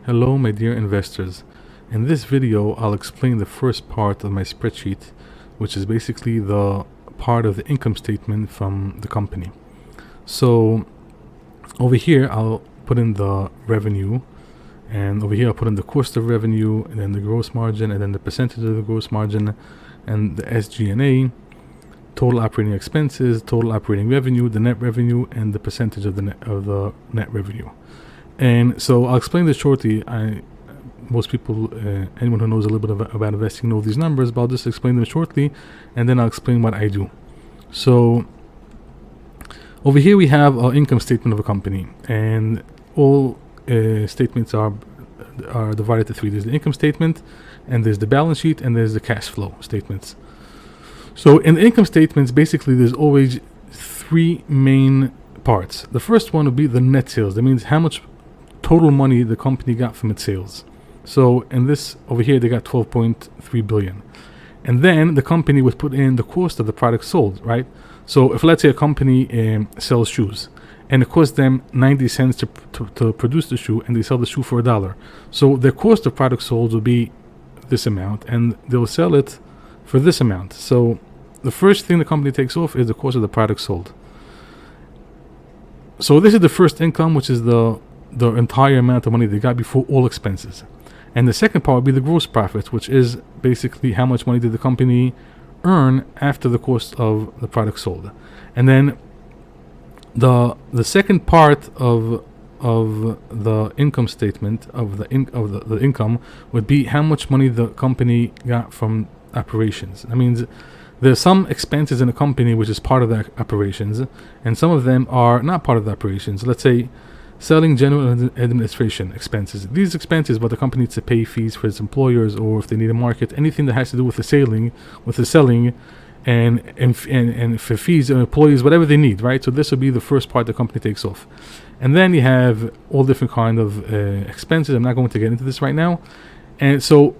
Hello my dear investors. In this video I'll explain the first part of my spreadsheet, which is basically the part of the income statement from the company. So over here I'll put in the revenue, and over here I'll put in the cost of revenue, and then the gross margin, and then the percentage of the gross margin, and the SG&A, total operating expenses, total operating revenue, the net revenue, and the percentage of the net revenue. And so I'll explain this shortly. Most people, anyone who knows a little bit about investing knows these numbers, but I'll just explain them shortly, and then I'll explain what I do. So over here we have our income statement of a company, and all statements are divided to three. There's the income statement, and there's the balance sheet, and there's the cash flow statements. So in the income statements, basically there's always three main parts. The first one would be the net sales. That means how much total money the company got from its sales. So in this over here they got 12.3 billion, and then the company would put in the cost of the product sold, right? So if let's say a company sells shoes, and it costs them 90 cents to produce the shoe, and they sell the shoe for $1, so their cost of product sold will be this amount, and they'll sell it for this amount. So the first thing the company takes off is the cost of the product sold. So this is the first income, which is the entire amount of money they got before all expenses. And the second part would be the gross profit, which is basically how much money did the company earn after the cost of the product sold. And then the second part of the income statement of the income would be how much money the company got from operations. That means there's some expenses in a company which is part of the operations, and some of them are not part of the operations. Let's say selling, general administration expenses. These expenses, but the company needs to pay fees for its employers, or if they need a market, anything that has to do with the selling, and for fees and employees, whatever they need, right? So this will be the first part the company takes off. And then you have all different kind of expenses. I'm not going to get into this right now. And so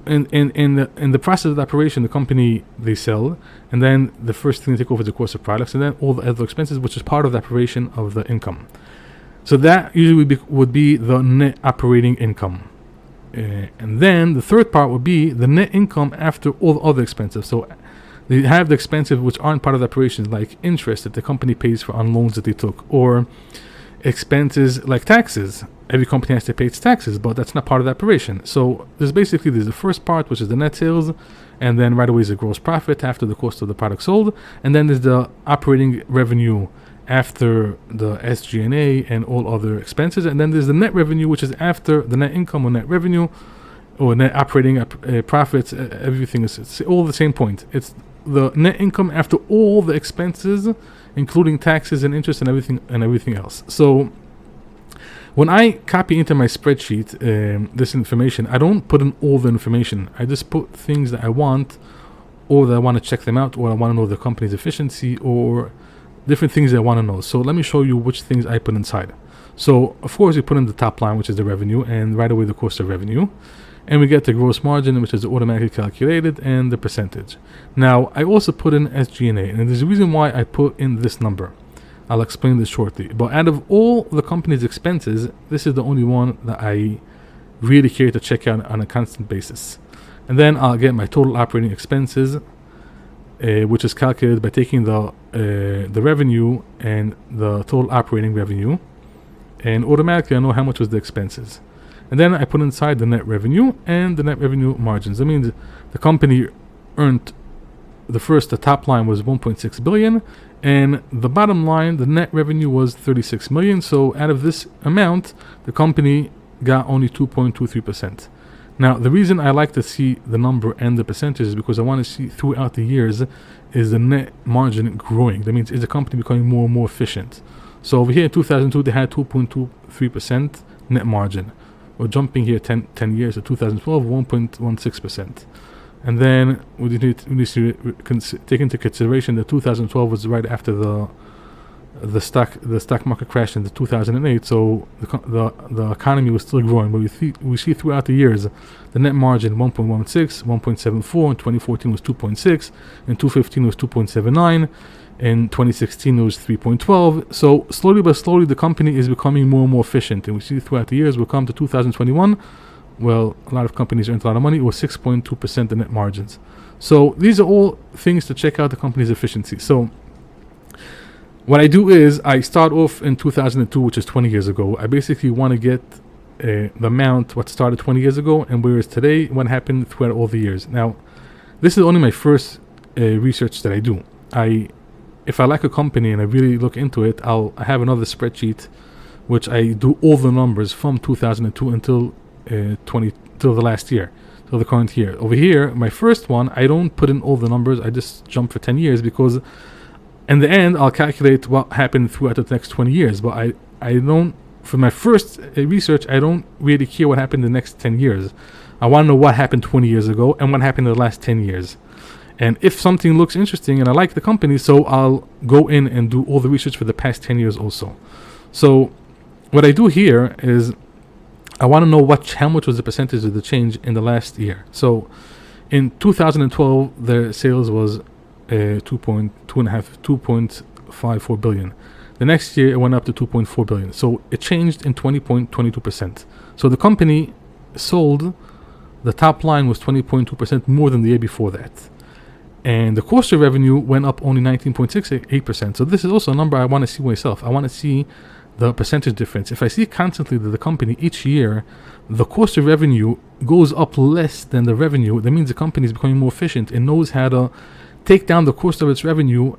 in the process of the operation, the company, they sell, and then the first thing they take over is the cost of products, and then all the other expenses, which is part of the operation of the income. So that usually would be the net operating income. And then the third part would be the net income after all the other expenses. So they have the expenses which aren't part of the operations, like interest that the company pays for on loans that they took, or expenses like taxes. Every company has to pay its taxes, but that's not part of the operation. So there's the first part, which is the net sales, and then right away is the gross profit after the cost of the product sold, and then there's the operating revenue after the SG&A and all other expenses, and then there's the net revenue, which is after the net income or net revenue or net operating profits. Everything is, it's all the same point. It's the net income after all the expenses, including taxes and interest and everything else. So when I copy into my spreadsheet this information, I don't put in all the information. I just put things that I want, or that I want to check them out, or I want to know the company's efficiency, or different things I want to know. So let me show you which things I put inside. So of course we put in the top line, which is the revenue, and right away the cost of revenue, and we get the gross margin, which is automatically calculated, and the percentage. Now I also put in SG&A, and there's a reason why I put in this number. I'll explain this shortly. But out of all the company's expenses, this is the only one that I really care to check out on a constant basis. And then I'll get my total operating expenses, which is calculated by taking the revenue and the total operating revenue, and automatically I know how much was the expenses. And then I put inside the net revenue and the net revenue margins. That means the company earned the top line was 1.6 billion, and the bottom line, the net revenue, was 36 million. So out of this amount, the company got only 2.23%. Now, the reason I like to see the number and the percentage is because I want to see throughout the years, is the net margin growing? That means, is the company becoming more and more efficient? So over here in 2002, they had 2.23% net margin. We're jumping here 10 years to 2012, 1.16%. And then we need to take into consideration that 2012 was right after the stock market crashed in 2008, so the economy was still growing. But we see throughout the years, the net margin 1.16, 1.74. In 2014 was 2.6. In 2015 was 2.79. In 2016 it was 3.12. So slowly but slowly, the company is becoming more and more efficient, and we see throughout the years. We'll come to 2021. Well, a lot of companies earned a lot of money. It was 6.2% the net margins. So these are all things to check out the company's efficiency. So what I do is I start off in 2002, which is 20 years ago. I basically want to get the amount what started 20 years ago, and whereas today, what happened throughout all the years. Now, this is only my first research that I do. If I like a company and I really look into it, I have another spreadsheet, which I do all the numbers from 2002 until till the last year, till the current year. Over here, my first one, I don't put in all the numbers. I just jump for 10 years because in the end, I'll calculate what happened throughout the next 20 years. But I don't, for my first research, I don't really care what happened in the next 10 years. I want to know what happened 20 years ago and what happened in the last 10 years. And if something looks interesting and I like the company, so I'll go in and do all the research for the past 10 years also. So what I do here is I want to know how much was the percentage of the change in the last year. So in 2012, the sales was 2.54 billion. The next year it went up to 2.4 billion. So it changed in 20.22%. So the company sold, the top line was 20.2% more than the year before that. And the cost of revenue went up only 19.68%. So this is also a number I want to see myself. I want to see the percentage difference. If I see constantly that the company each year, the cost of revenue goes up less than the revenue, that means the company is becoming more efficient and knows how to take down the cost of its revenue,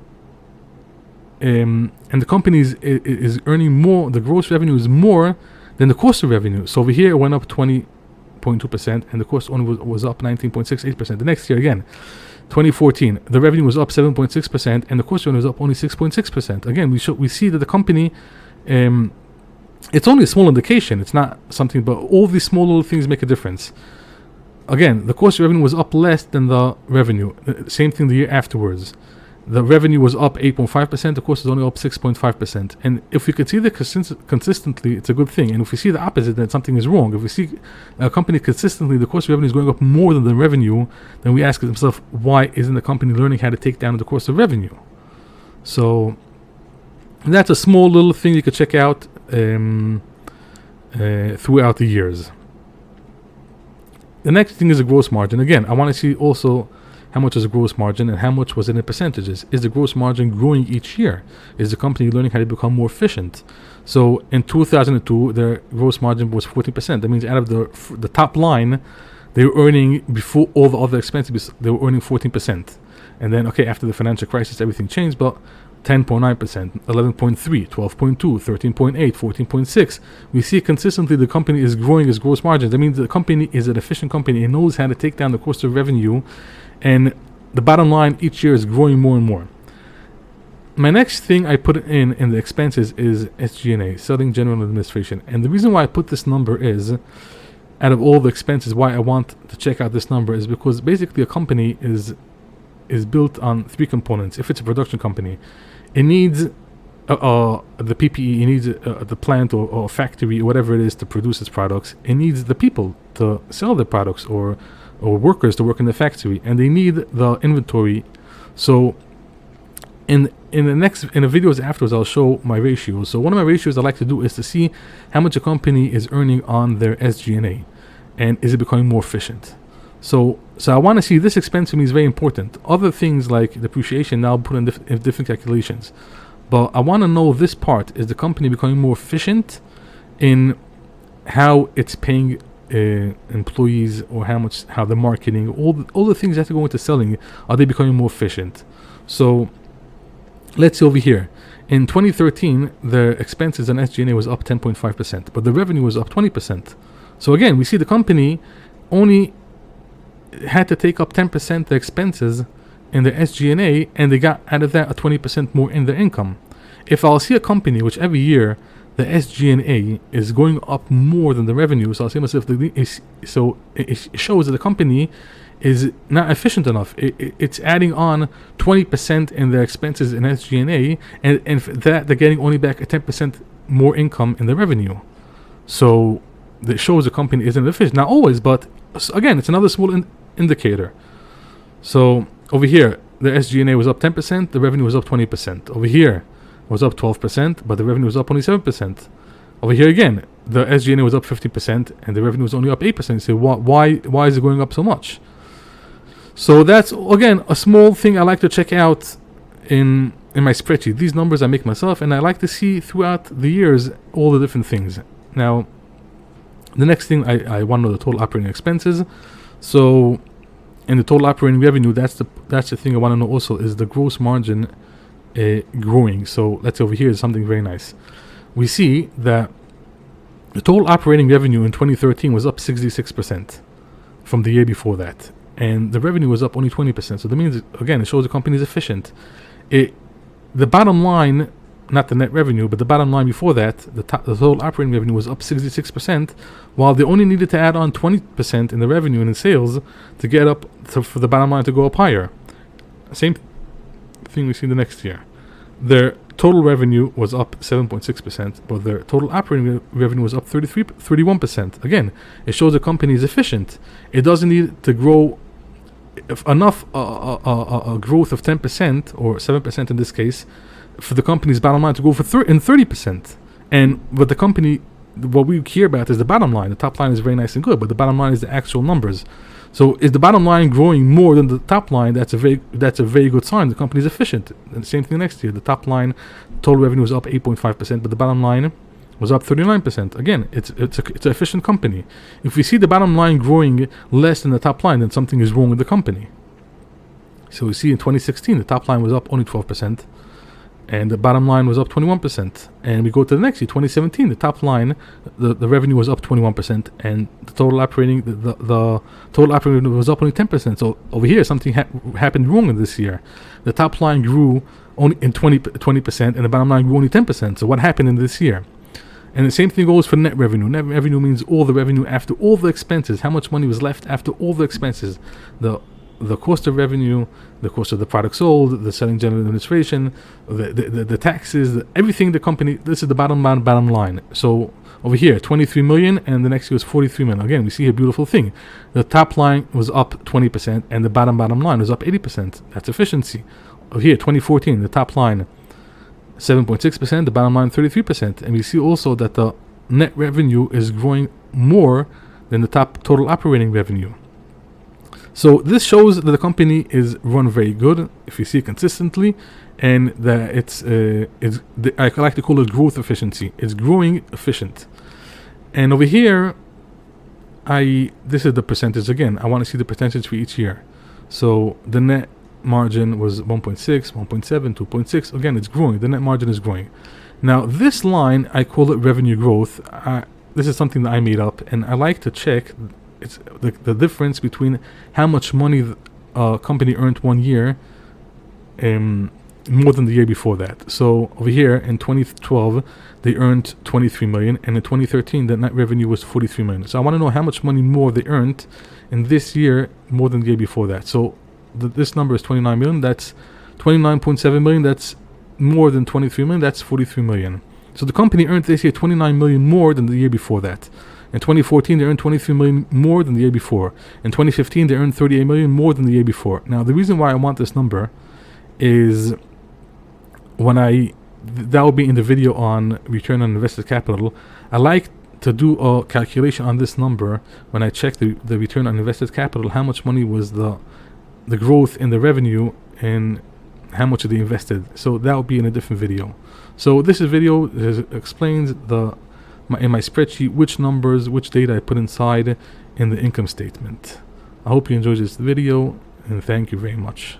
and the company is earning more, the gross revenue is more than the cost of revenue. So over here it went up 20.2% and the cost only was up 19.68%. The next year again, 2014, the revenue was up 7.6% and the cost of revenue was up only 6.6%. Again, we see that the company, it's only a small indication, it's not something, but all these small little things make a difference. Again, the cost of revenue was up less than the revenue. Same thing the year afterwards. The revenue was up 8.5%, the cost is only up 6.5%. And if we can see that consistently, it's a good thing. And if we see the opposite, then something is wrong. If we see a company consistently, the cost of revenue is going up more than the revenue, then we ask ourselves, why isn't the company learning how to take down the cost of revenue? So that's a small little thing you could check out throughout the years. The next thing is the gross margin. Again, I want to see also how much is the gross margin and how much was it in percentages. Is the gross margin growing each year? Is the company learning how to become more efficient? So in 2002, their gross margin was 14%. That means out of the top line, they were earning, before all the other expenses, they were earning 14%. And then, okay, after the financial crisis, everything changed, but 10.9%, 11.3, 12.2, 13.8, 14.6. We see consistently the company is growing its gross margins. That means the company is an efficient company and knows how to take down the cost of revenue, and the bottom line each year is growing more and more. My next thing I put in the expenses is SG&A, Selling General Administration. And the reason why I put this number is, out of all the expenses, why I want to check out this number is because basically a company is built on three components. If it's a production company, it needs the PPE, it needs the plant or factory or whatever it is to produce its products. It needs the people to sell their products or workers to work in the factory, and they need the inventory. So in the videos afterwards, I'll show my ratios. So one of my ratios I like to do is to see how much a company is earning on their SG&A, and is it becoming more efficient. So I want to see this expense to me is very important. Other things like depreciation, now I'll put in different calculations. But I want to know this part. Is the company becoming more efficient in how it's paying employees, or how the marketing, all the things that have to go into selling, are they becoming more efficient? So let's see over here. In 2013, the expenses on SG&A was up 10.5%, but the revenue was up 20%. So again, we see the company only had to take up 10% the expenses in the SG&A, and they got out of that a 20% more in their income. If I'll see a company which every year the SG&A is going up more than the revenue, so I'll say to myself, so it shows that the company is not efficient enough. It's adding on 20% in their expenses in SG&A, and for that they're getting only back a 10% more income in the revenue. So that shows the company isn't efficient. Not always, but again, it's another small indicator. So over here, the SG&A was up 10%, the revenue was up 20%. Over here, it was up 12%, but the revenue was up only 7%. Over here again, the SG&A was up 50%, and the revenue was only up 8%. You say, why is it going up so much? So that's, again, a small thing I like to check out in my spreadsheet. These numbers I make myself, and I like to see throughout the years all the different things. Now, the next thing I want to know the total operating expenses. So, in the total operating revenue, that's the thing I want to know also, is the gross margin growing. So let's say over here is something very nice. We see that the total operating revenue in 2013 was up 66% from the year before that, and the revenue was up only 20%. So that means, again, it shows the company is efficient. The bottom line, not the net revenue, but the bottom line before that, the total operating revenue was up 66%, while they only needed to add on 20% in the revenue and in sales to get up for the bottom line to go up higher. Same thing we see the next year. Their total revenue was up 7.6%, but their total operating revenue was up 31%. Again, it shows the company is efficient. It doesn't need to grow enough a growth of 10% or 7% in this case for the company's bottom line to go for 30%. But the company, what we care about is the bottom line. The top line is very nice and good, but the bottom line is the actual numbers. So is the bottom line growing more than the top line? That's a very good sign. The company is efficient. And the same thing next year. The top line, total revenue was up 8.5%, but the bottom line was up 39%. Again, it's an efficient company. If we see the bottom line growing less than the top line, then something is wrong with the company. So we see in 2016, the top line was up only 12%, and the bottom line was up 21%. And we go to the next year, 2017, the top line, the revenue was up 21%, and the total operating the total operating was up only 10%. So over here, something happened wrong in this year. The top line grew only in 20%, and the bottom line grew only 10%. So what happened in this year? And the same thing goes for net revenue. Net revenue means all the revenue after all the expenses. How much money was left after all the expenses? The cost of revenue, the cost of the product sold, the selling general administration, the taxes, everything the company. This is the bottom line. So over here, 23 million, and the next year was 43 million. Again, we see a beautiful thing. The top line was up 20%, and the bottom line was up 80%. That's efficiency. Over here, 2014, the top line 7.6%, the bottom line 33%. And we see also that the net revenue is growing more than the total operating revenue. So this shows that the company is run very good, if you see it consistently, and that I like to call it growth efficiency. It's growing efficient. And over here, this is the percentage again. I want to see the percentage for each year. So the net margin was 1.6, 1.7, 2.6. Again, it's growing. The net margin is growing. Now this line, I call it revenue growth. This is something that I made up, and I like to check it's the difference between how much money a company earned one year more than the year before that. So over here in 2012 they earned 23 million, and in 2013 the net revenue was 43 million. So I want to know how much money more they earned in this year more than the year before that. So this number is 29 million. That's 29.7 million. That's more than 23 million. That's 43 million. So the company earned this year 29 million more than the year before that. In 2014, they earned 23 million more than the year before. In 2015, they earned 38 million more than the year before. Now, the reason why I want this number is that will be in the video on return on invested capital. I like to do a calculation on this number when I check the return on invested capital, how much money was the growth in the revenue and how much they invested. So that will be in a different video. So this video explains in my spreadsheet which numbers, which data I put inside in the income statement. I hope you enjoyed this video, and thank you very much.